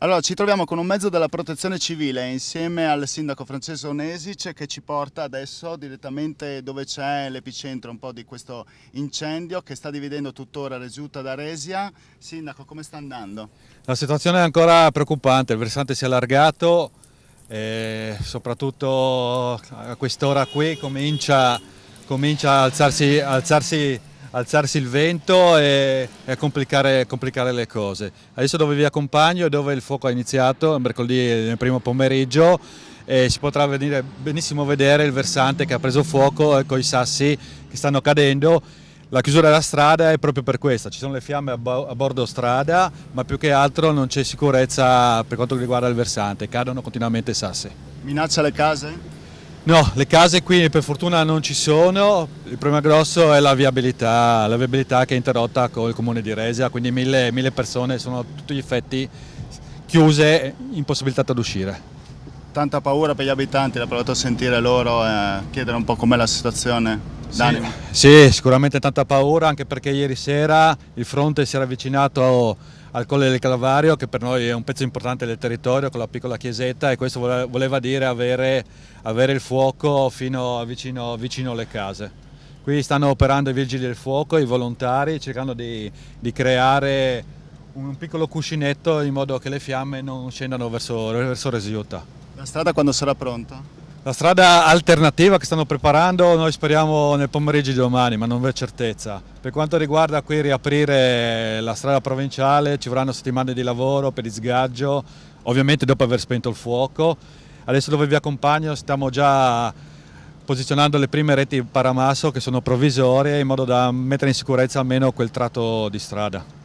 Allora, ci troviamo con un mezzo della Protezione Civile insieme al sindaco Francesco Onesic che ci porta adesso direttamente dove c'è l'epicentro un po' di questo incendio che sta dividendo tuttora Regiuta da Resia. Sindaco, come sta andando? La situazione è ancora preoccupante, il versante si è allargato e soprattutto a quest'ora qui comincia a alzarsi il vento e a complicare le cose. Adesso dove vi accompagno è dove il fuoco è iniziato, mercoledì nel primo pomeriggio, e si potrà benissimo vedere il versante che ha preso fuoco con i sassi che stanno cadendo. La chiusura della strada è proprio per questo, ci sono le fiamme a bordo strada, ma più che altro non c'è sicurezza per quanto riguarda il versante, cadono continuamente sassi. Minaccia le case? No, le case qui per fortuna non ci sono, il problema grosso è la viabilità che è interrotta con il comune di Resia, quindi mille persone sono a tutti gli effetti chiuse, impossibilitate ad uscire. Tanta paura per gli abitanti, l'ho provato a sentire loro e chiedere un po' com'è la situazione d'animo. Sì, sicuramente tanta paura, anche perché ieri sera il fronte si era avvicinato al Colle del Calvario, che per noi è un pezzo importante del territorio, con la piccola chiesetta, e questo voleva dire avere il fuoco fino vicino alle case. Qui stanno operando i vigili del fuoco, i volontari, cercando di creare un piccolo cuscinetto in modo che le fiamme non scendano verso Regiuta. La strada quando sarà pronta? La strada alternativa che stanno preparando noi speriamo nel pomeriggio di domani, ma non c'è certezza. Per quanto riguarda qui riaprire la strada provinciale ci vorranno settimane di lavoro per il sgaggio, ovviamente dopo aver spento il fuoco. Adesso dove vi accompagno stiamo già posizionando le prime reti paramasso che sono provvisorie in modo da mettere in sicurezza almeno quel tratto di strada.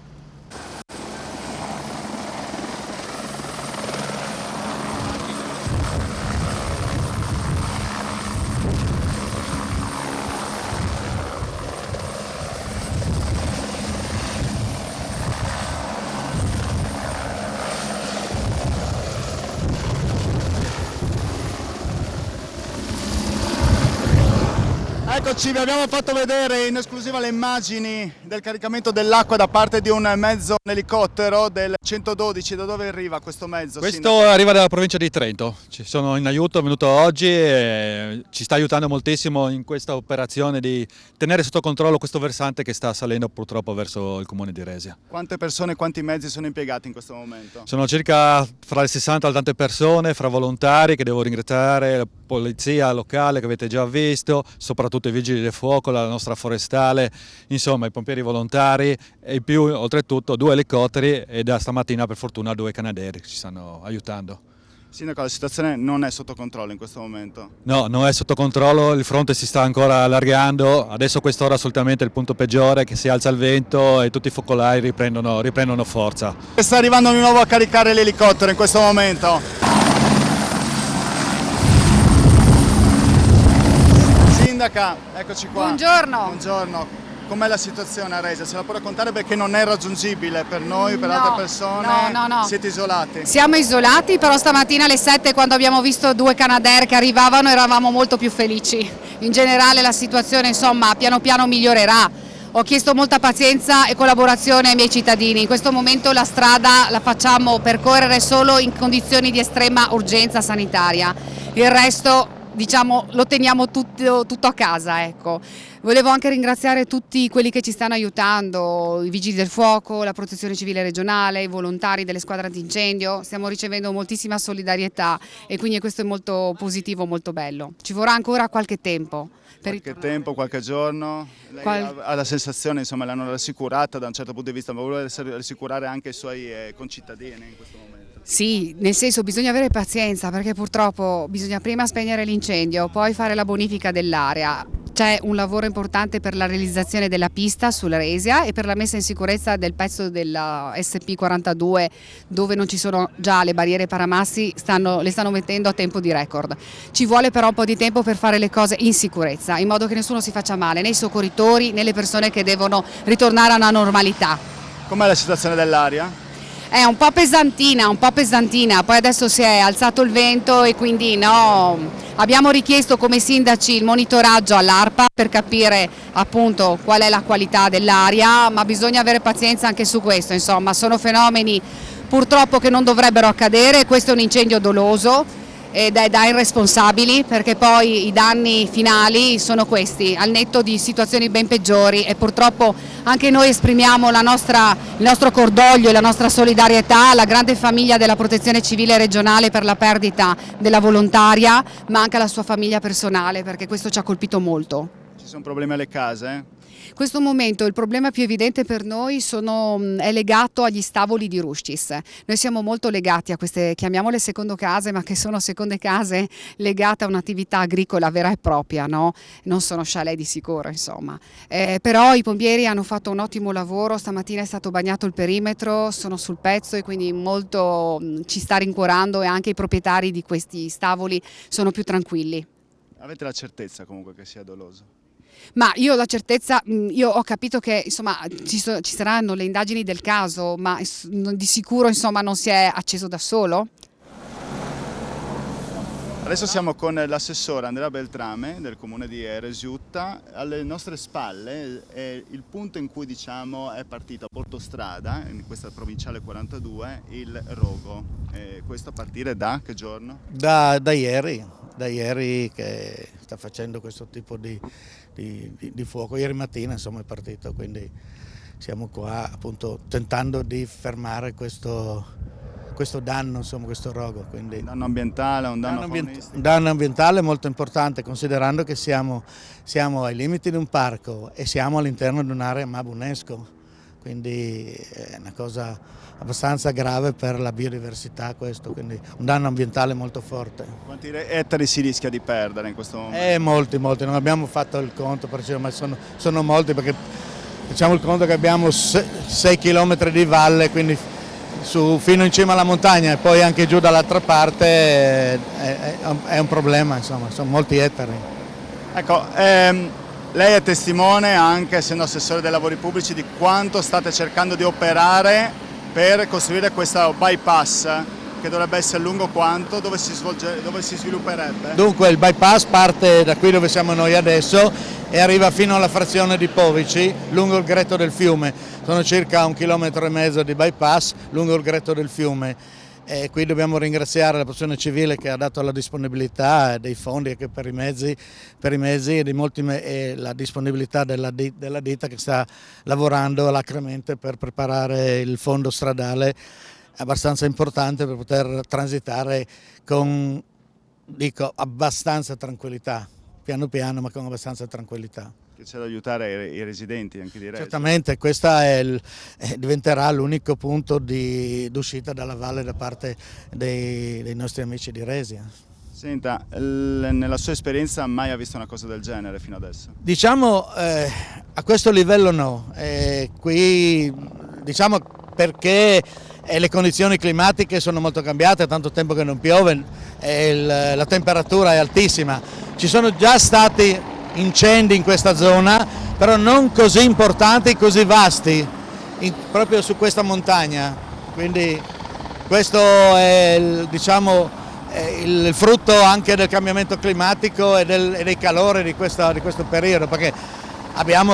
Eccoci, vi abbiamo fatto vedere in esclusiva le immagini del caricamento dell'acqua da parte di un mezzo, un elicottero del 112. Da dove arriva questo mezzo? Questo arriva dalla provincia di Trento, ci sono in aiuto, è venuto oggi e ci sta aiutando moltissimo in questa operazione di tenere sotto controllo questo versante che sta salendo purtroppo verso il comune di Resia. Quante persone, quanti mezzi sono impiegati in questo momento? Sono circa fra le 60 e le tante persone, fra volontari che devo ringraziare, la polizia locale che avete già visto, soprattutto i vigili del fuoco, la nostra forestale, insomma i pompieri volontari e in più oltretutto 2 elicotteri e da stamattina per fortuna 2 canadairi che ci stanno aiutando. Sindaco, la situazione non è sotto controllo in questo momento? No, non è sotto controllo, il fronte si sta ancora allargando, adesso a quest'ora assolutamente è il punto peggiore, che si alza il vento e tutti i focolai riprendono forza. Sta arrivando di nuovo a caricare l'elicottero in questo momento. Sindaca, eccoci qua. Buongiorno. Buongiorno. Com'è la situazione a Resia? Se la può raccontare perché non è raggiungibile per noi, per altre persone? No. Siete isolati? Siamo isolati, però stamattina alle 7 quando abbiamo visto 2 Canadair che arrivavano eravamo molto più felici. In generale la situazione insomma piano piano migliorerà. Ho chiesto molta pazienza e collaborazione ai miei cittadini. In questo momento la strada la facciamo percorrere solo in condizioni di estrema urgenza sanitaria. Il resto diciamo lo teniamo tutto a casa, ecco. Volevo anche ringraziare tutti quelli che ci stanno aiutando, i vigili del fuoco, la protezione civile regionale, i volontari delle squadre antincendio. Stiamo ricevendo moltissima solidarietà e quindi questo è molto positivo, molto bello. Ci vorrà ancora qualche tempo. Qualche giorno? Lei ha la sensazione, insomma, l'hanno rassicurata da un certo punto di vista, ma vuole rassicurare anche i suoi concittadini in questo momento? Sì, nel senso bisogna avere pazienza perché purtroppo bisogna prima spegnere l'incendio, poi fare la bonifica dell'area. C'è un lavoro importante per la realizzazione della pista sulla Resia e per la messa in sicurezza del pezzo della SP42 dove non ci sono già le barriere paramassi, le stanno mettendo a tempo di record. Ci vuole però un po' di tempo per fare le cose in sicurezza, in modo che nessuno si faccia male, né i soccorritori né le persone che devono ritornare a una normalità. Com'è la situazione dell'aria? È un po' pesantina, poi adesso si è alzato il vento e quindi no, abbiamo richiesto come sindaci il monitoraggio all'ARPA per capire appunto qual è la qualità dell'aria, ma bisogna avere pazienza anche su questo, insomma sono fenomeni purtroppo che non dovrebbero accadere. Questo è un incendio doloso ed è da irresponsabili, perché poi i danni finali sono questi, al netto di situazioni ben peggiori, e purtroppo anche noi esprimiamo il nostro cordoglio e la nostra solidarietà alla grande famiglia della Protezione Civile regionale per la perdita della volontaria, ma anche alla sua famiglia personale, perché questo ci ha colpito molto. Ci sono problemi alle case? In questo momento il problema più evidente per noi è legato agli stavoli di Ruscis. Noi siamo molto legati a queste, chiamiamole secondo case, ma che sono seconde case legate a un'attività agricola vera e propria, no? Non sono chalet di sicuro, insomma. Però i pompieri hanno fatto un ottimo lavoro, stamattina è stato bagnato il perimetro, sono sul pezzo e quindi molto ci sta rincuorando, e anche i proprietari di questi stavoli sono più tranquilli. Avete la certezza comunque che sia doloso? Ma io ho la certezza, io ho capito che insomma ci saranno le indagini del caso, ma di sicuro insomma non si è acceso da solo. Adesso siamo con l'assessore Andrea Beltrame del comune di Resiutta. Alle nostre spalle è il punto in cui diciamo è partito a Portostrada, in questa provinciale 42, il rogo. Questo a partire da che giorno? Da ieri che sta facendo questo tipo di fuoco. Ieri mattina insomma è partito, quindi siamo qua appunto tentando di fermare questo danno, insomma, questo rogo. Quindi Un danno ambientale, un danno faunistico? un danno ambientale molto importante, considerando che siamo ai limiti di un parco e siamo all'interno di un'area MAB UNESCO, quindi è una cosa abbastanza grave per la biodiversità questo, quindi un danno ambientale molto forte. Quanti ettari si rischia di perdere in questo momento? Molti, non abbiamo fatto il conto, ma sono molti, perché facciamo il conto che abbiamo 6 km di valle, quindi fino in cima alla montagna e poi anche giù dall'altra parte è un problema, insomma, sono molti ettari. Ecco, lei è testimone, anche essendo assessore dei lavori pubblici, di quanto state cercando di operare per costruire questo bypass, che dovrebbe essere lungo quanto, dove si svilupperebbe? Dunque il bypass parte da qui dove siamo noi adesso e arriva fino alla frazione di Povici, lungo il Gretto del Fiume. Sono circa 1,5 km di bypass lungo il Gretto del Fiume. E qui dobbiamo ringraziare la Protezione Civile che ha dato la disponibilità dei fondi anche per i mezzi e la disponibilità della ditta che sta lavorando alacremente per preparare il fondo stradale abbastanza importante per poter transitare con, abbastanza tranquillità, piano piano ma con abbastanza tranquillità. Che c'è da aiutare i residenti anche di Reggio. Certamente, questa diventerà l'unico punto d'uscita dalla valle da parte dei nostri amici di Resia. Senta, nella sua esperienza mai ha visto una cosa del genere fino adesso? Diciamo a questo livello no, qui diciamo perché le condizioni climatiche sono molto cambiate, è tanto tempo che non piove, la temperatura è altissima, ci sono già stati incendi in questa zona, però non così importanti, così vasti, proprio su questa montagna, quindi questo è il frutto anche del cambiamento climatico e dei calori di questo periodo, perché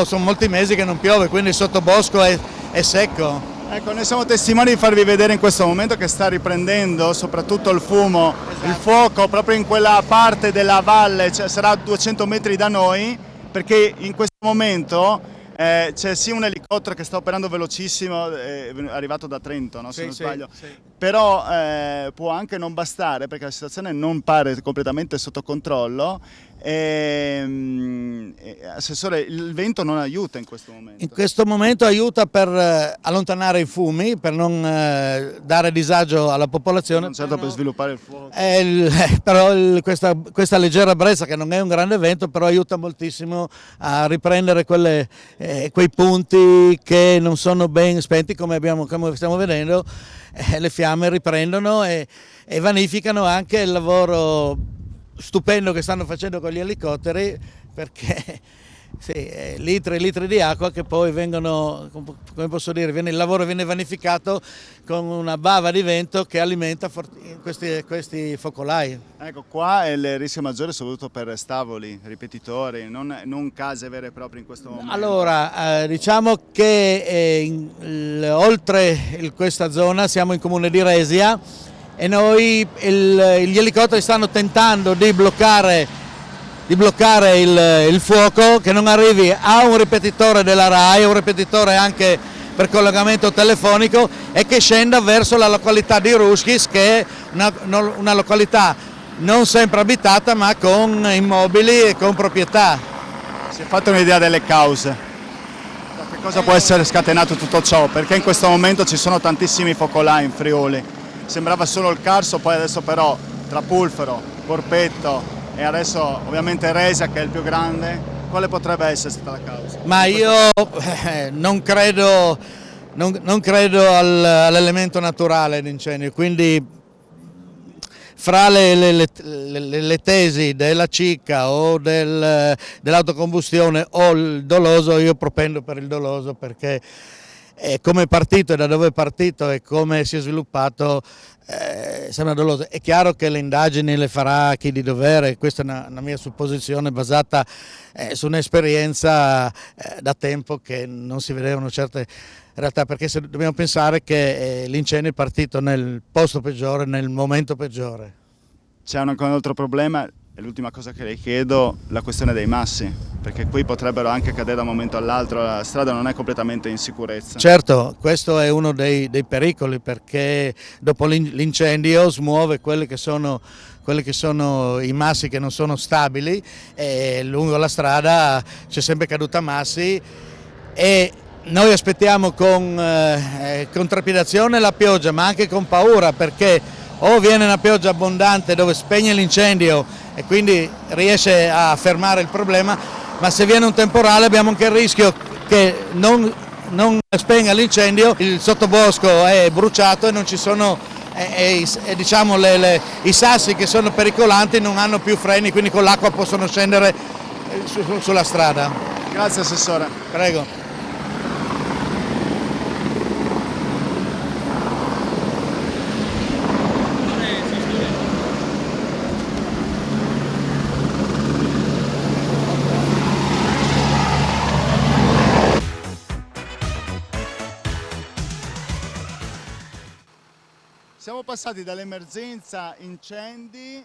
sono molti mesi che non piove, quindi il sottobosco è secco. Ecco, noi siamo testimoni di farvi vedere in questo momento che sta riprendendo soprattutto il fumo, il fuoco proprio in quella parte della valle, cioè sarà a 200 metri da noi, perché in questo momento c'è sì un elicottero che sta operando velocissimo, è arrivato da Trento, no? Se non sbaglio, sì. Però può anche non bastare perché la situazione non pare completamente sotto controllo. Assessore, il vento non aiuta in questo momento? In questo momento aiuta per allontanare i fumi, per non dare disagio alla popolazione. Non certo per sviluppare il fuoco. Però questa leggera brezza, che non è un grande vento, però aiuta moltissimo a riprendere quei punti che non sono ben spenti, come stiamo vedendo. Le fiamme riprendono e vanificano anche il lavoro stupendo che stanno facendo con gli elicotteri, perché Sì, litri e litri di acqua che poi vengono, come posso dire, il lavoro viene vanificato con una bava di vento che alimenta questi focolai. Ecco, qua è il rischio maggiore soprattutto per stavoli, ripetitori, non case vere e proprie in questo momento. Allora, diciamo che oltre questa zona siamo in comune di Resia e noi gli elicotteri stanno tentando di bloccare il fuoco, che non arrivi a un ripetitore della RAI, un ripetitore anche per collegamento telefonico, e che scenda verso la località di Ruskis, che è una località non sempre abitata ma con immobili e con proprietà. Si è fatta un'idea delle cause? Da che cosa può essere scatenato tutto ciò? Perché in questo momento ci sono tantissimi focolai in Friuli. Sembrava solo il Carso, poi adesso però tra Pulfero, Porpetto e adesso ovviamente Resia, che è il più grande, quale potrebbe essere stata la causa? Ma io non credo all'elemento naturale d'incendio, quindi fra le tesi della cicca o dell'autocombustione o il doloso, io propendo per il doloso, perché come è partito e da dove è partito e come si è sviluppato sembra doloso. È chiaro che le indagini le farà chi di dovere, questa è una mia supposizione basata su un'esperienza da tempo che non si vedevano certe realtà, perché dobbiamo pensare che l'incendio è partito nel posto peggiore, nel momento peggiore. C'è un altro problema, e l'ultima cosa che le chiedo, la questione dei massi, perché qui potrebbero anche cadere da un momento all'altro, la strada non è completamente in sicurezza. Certo, questo è uno dei pericoli, perché dopo l'incendio smuove quelli che sono i massi che non sono stabili, e lungo la strada c'è sempre caduta massi, e noi aspettiamo con trepidazione la pioggia, ma anche con paura, perché o viene una pioggia abbondante dove spegne l'incendio e quindi riesce a fermare il problema, ma se viene un temporale abbiamo anche il rischio che non spenga l'incendio, il sottobosco è bruciato e non ci sono diciamo i sassi che sono pericolanti non hanno più freni, quindi con l'acqua possono scendere sulla strada. Grazie Assessore. Prego. Siamo passati dall'emergenza incendi,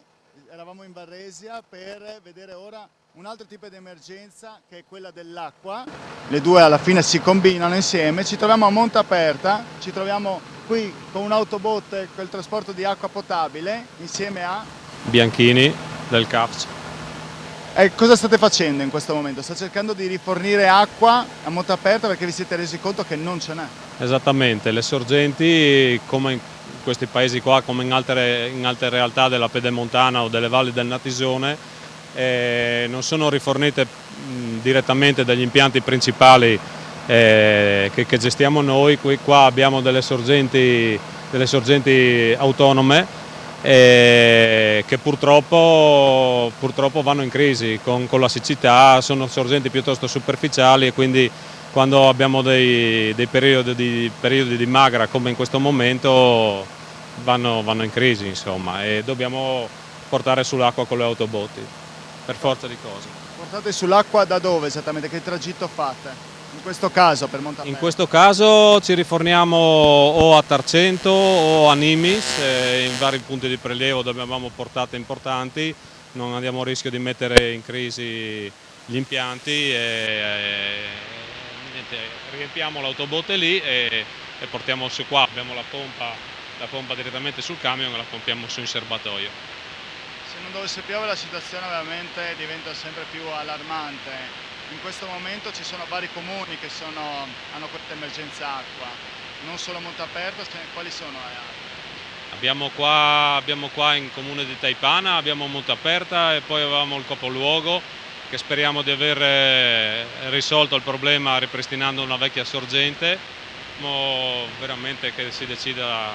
eravamo in Varresia, per vedere ora un altro tipo di emergenza che è quella dell'acqua. Le due alla fine si combinano insieme, ci troviamo a Montaperta, ci troviamo qui con un autobot con il trasporto di acqua potabile insieme a Bianchini del CAFC. Cosa state facendo in questo momento? Sta cercando di rifornire acqua a Montaperta perché vi siete resi conto che non ce n'è? Esattamente, le sorgenti come in questi paesi qua, come in altre realtà della Pedemontana o delle valli del Natisone, non sono rifornite direttamente dagli impianti principali che gestiamo noi. Qua abbiamo delle sorgenti autonome che purtroppo vanno in crisi con la siccità. Sono sorgenti piuttosto superficiali e quindi quando abbiamo dei periodi di magra come in questo momento vanno in crisi, insomma, e dobbiamo portare sull'acqua con le autobotti, per forza di cose. Portate sull'acqua da dove esattamente? Che tragitto fate? In questo caso per Montaperta? In questo caso ci riforniamo o a Tarcento o a Nimis, in vari punti di prelievo dove abbiamo portate importanti, non andiamo a rischio di mettere in crisi gli impianti riempiamo l'autobotte lì e portiamo su qua, abbiamo la pompa direttamente sul camion e la pompiamo su in serbatoio. Se non dovesse piovere la situazione veramente diventa sempre più allarmante. In questo momento ci sono vari comuni che hanno questa emergenza acqua, non solo Montaperta, quali sono le altre? Abbiamo qua in comune di Taipana, abbiamo Montaperta e poi avevamo il capoluogo, che speriamo di aver risolto il problema ripristinando una vecchia sorgente, ma veramente che si decida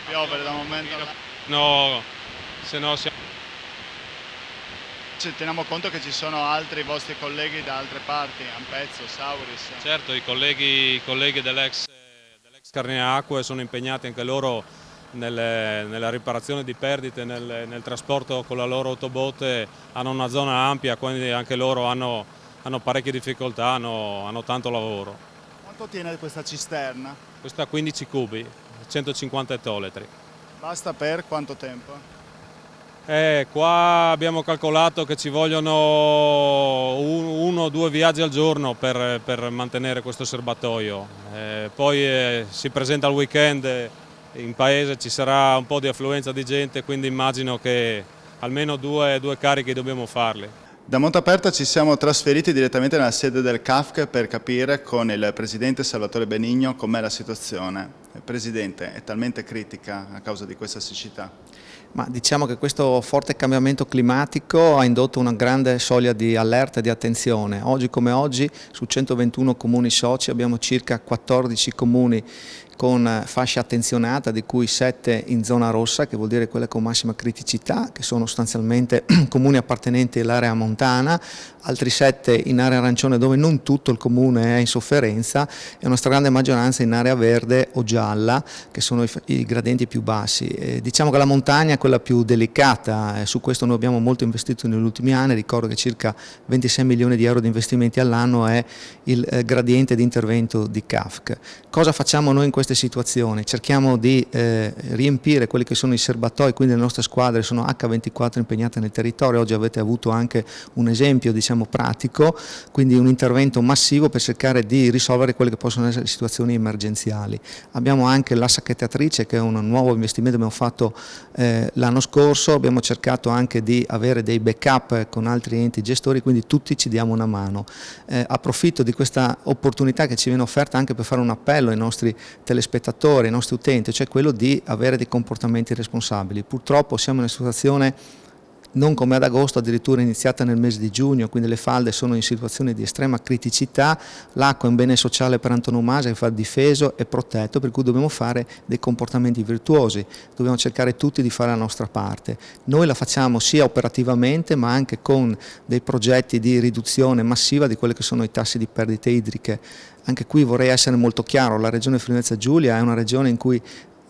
piovere da un momento all'altro. No, se no teniamo conto che ci sono altri vostri colleghi da altre parti, Ampezzo, Sauris. Certo, i colleghi dell'ex Carniacque sono impegnati anche loro nella riparazione di perdite, nel trasporto con la loro autobotte, hanno una zona ampia, quindi anche loro hanno parecchie difficoltà, hanno tanto lavoro. Quanto tiene questa cisterna? Questa 15 cubi, 150 ettoletri. Basta per quanto tempo? Qua abbiamo calcolato che ci vogliono 1 o 2 viaggi al giorno per mantenere questo serbatoio. Poi si presenta il weekend, in paese ci sarà un po' di affluenza di gente, quindi immagino che almeno due carichi dobbiamo farli. Da Montaperta ci siamo trasferiti direttamente nella sede del CAFC per capire con il presidente Salvatore Benigno com'è la situazione. Presidente, è talmente critica a causa di questa siccità? Ma diciamo che questo forte cambiamento climatico ha indotto una grande soglia di allerta e di attenzione. Oggi come oggi su 121 comuni soci abbiamo circa 14 comuni con fascia attenzionata, di cui 7 in zona rossa, che vuol dire quelle con massima criticità, che sono sostanzialmente comuni appartenenti all'area montana, altri 7 in area arancione dove non tutto il comune è in sofferenza e una stragrande maggioranza in area verde o gialla, che sono i gradienti più bassi. Diciamo che la montagna è quella più delicata, su questo noi abbiamo molto investito negli ultimi anni, ricordo che circa 26 milioni di euro di investimenti all'anno è il gradiente di intervento di CAFC. Cosa facciamo noi in queste situazioni? Cerchiamo di riempire quelli che sono i serbatoi, quindi le nostre squadre sono H24 impegnate nel territorio. Oggi avete avuto anche un esempio, diciamo, pratico, quindi un intervento massivo per cercare di risolvere quelle che possono essere situazioni emergenziali. Abbiamo anche la sacchettatrice, che è un nuovo investimento che abbiamo fatto l'anno scorso. Abbiamo cercato anche di avere dei backup con altri enti gestori, quindi tutti ci diamo una mano. Approfitto di questa opportunità che ci viene offerta anche per fare un appello ai nostri telespettatori, ai nostri utenti, cioè quello di avere dei comportamenti responsabili. Purtroppo siamo in una situazione non come ad agosto, addirittura iniziata nel mese di giugno, quindi le falde sono in situazioni di estrema criticità, l'acqua è un bene sociale per antonomasia che va difeso e protetto, per cui dobbiamo fare dei comportamenti virtuosi, dobbiamo cercare tutti di fare la nostra parte. Noi la facciamo sia operativamente ma anche con dei progetti di riduzione massiva di quelli che sono i tassi di perdite idriche. Anche qui vorrei essere molto chiaro, la regione Friuli-Venezia Giulia è una regione in cui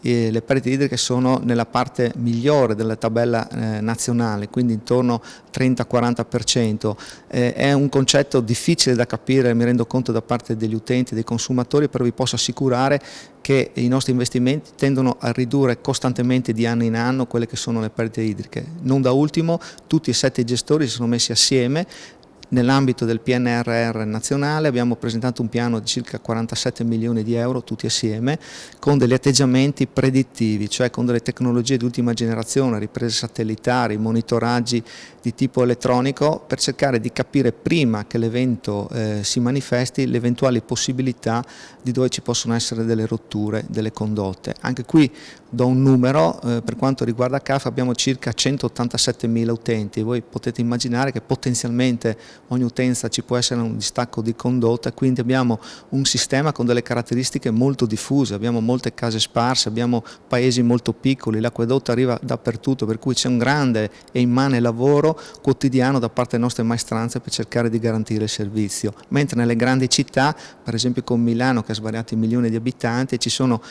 le perdite idriche sono nella parte migliore della tabella nazionale, quindi intorno al 30-40%. È un concetto difficile da capire, mi rendo conto, da parte degli utenti e dei consumatori, però vi posso assicurare che i nostri investimenti tendono a ridurre costantemente di anno in anno quelle che sono le perdite idriche. Non da ultimo, tutti e 7 gestori si sono messi assieme. Nell'ambito del PNRR nazionale abbiamo presentato un piano di circa 47 milioni di euro tutti assieme, con degli atteggiamenti predittivi, cioè con delle tecnologie di ultima generazione, riprese satellitari, monitoraggi di tipo elettronico, per cercare di capire prima che l'evento si manifesti le eventuali possibilità di dove ci possono essere delle rotture delle condotte. Anche qui do un numero, per quanto riguarda CAF abbiamo circa 187.000 utenti e voi potete immaginare che potenzialmente ogni utenza ci può essere un distacco di condotta, quindi abbiamo un sistema con delle caratteristiche molto diffuse, abbiamo molte case sparse, abbiamo paesi molto piccoli, l'acquedotto arriva dappertutto, per cui c'è un grande e immane lavoro quotidiano da parte delle nostre maestranze per cercare di garantire il servizio, mentre nelle grandi città, per esempio con Milano che ha svariati milioni di abitanti, ci sono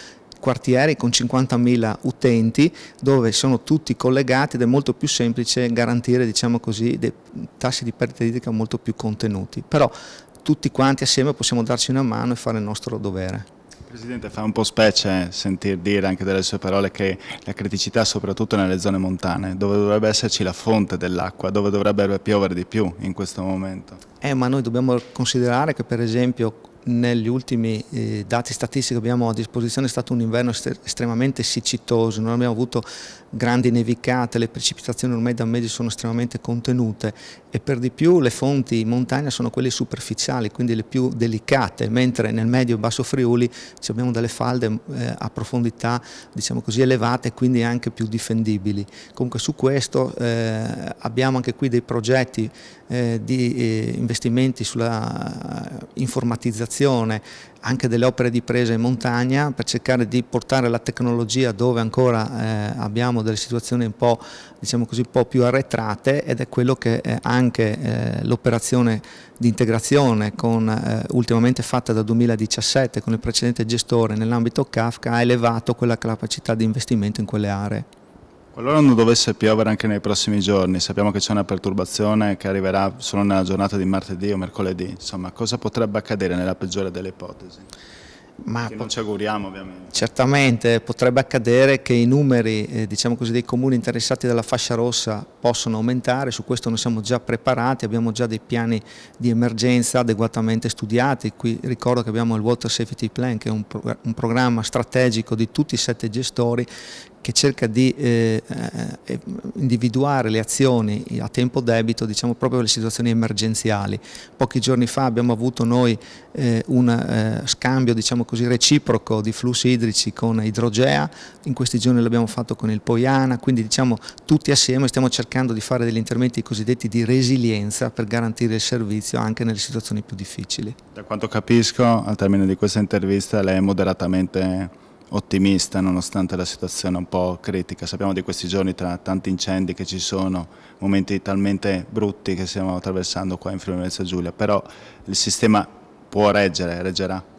quartieri con 50.000 utenti dove sono tutti collegati ed è molto più semplice garantire, diciamo così, dei tassi di perdita idrica molto più contenuti. Però tutti quanti assieme possiamo darci una mano e fare il nostro dovere. Presidente, fa un po' specie sentir dire anche dalle sue parole che la criticità soprattutto nelle zone montane, dove dovrebbe esserci la fonte dell'acqua, dove dovrebbe piovere di più in questo momento. Ma noi dobbiamo considerare che per esempio negli ultimi dati statistici che abbiamo a disposizione è stato un inverno estremamente siccitoso, non abbiamo avuto grandi nevicate, le precipitazioni ormai da mesi sono estremamente contenute e per di più le fonti in montagna sono quelle superficiali, quindi le più delicate, mentre nel medio e basso Friuli abbiamo delle falde a profondità, diciamo così, elevate e quindi anche più difendibili. Comunque su questo abbiamo anche qui dei progetti di investimenti sulla informatizzazione pianificazione anche delle opere di presa in montagna per cercare di portare la tecnologia dove ancora abbiamo delle situazioni un po', diciamo così, un po' più arretrate, ed è quello che anche l'operazione di integrazione ultimamente fatta dal 2017 con il precedente gestore nell'ambito Kafka ha elevato quella capacità di investimento in quelle aree. Qualora non dovesse piovere anche nei prossimi giorni, sappiamo che c'è una perturbazione che arriverà solo nella giornata di martedì o mercoledì, insomma, cosa potrebbe accadere nella peggiore delle ipotesi? Che non ci auguriamo ovviamente. Certamente potrebbe accadere che i numeri diciamo così, dei comuni interessati dalla fascia rossa possono aumentare, su questo noi siamo già preparati, abbiamo già dei piani di emergenza adeguatamente studiati. Qui ricordo che abbiamo il Water Safety Plan, che è un programma strategico di tutti i 7 gestori che cerca di individuare le azioni a tempo debito, diciamo proprio le situazioni emergenziali. Pochi giorni fa abbiamo avuto noi un scambio, diciamo così, reciproco di flussi idrici con Idrogea, in questi giorni l'abbiamo fatto con il Poiana, quindi diciamo tutti assieme stiamo cercando di fare degli interventi cosiddetti di resilienza per garantire il servizio anche nelle situazioni più difficili. Da quanto capisco, al termine di questa intervista, lei è moderatamente ottimista nonostante la situazione un po' critica. Sappiamo di questi giorni, tra tanti incendi che ci sono, momenti talmente brutti che stiamo attraversando qua in Friuli Venezia Giulia, però il sistema può reggerà?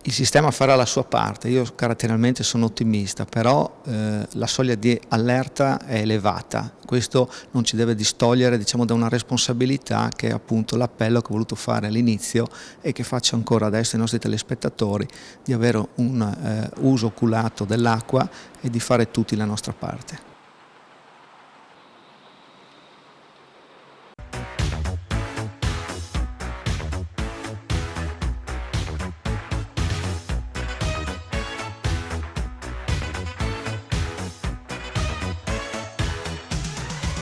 Il sistema farà la sua parte, io caratterialmente sono ottimista, però la soglia di allerta è elevata, questo non ci deve distogliere, diciamo, da una responsabilità che è appunto l'appello che ho voluto fare all'inizio e che faccio ancora adesso ai nostri telespettatori, di avere un uso oculato dell'acqua e di fare tutti la nostra parte.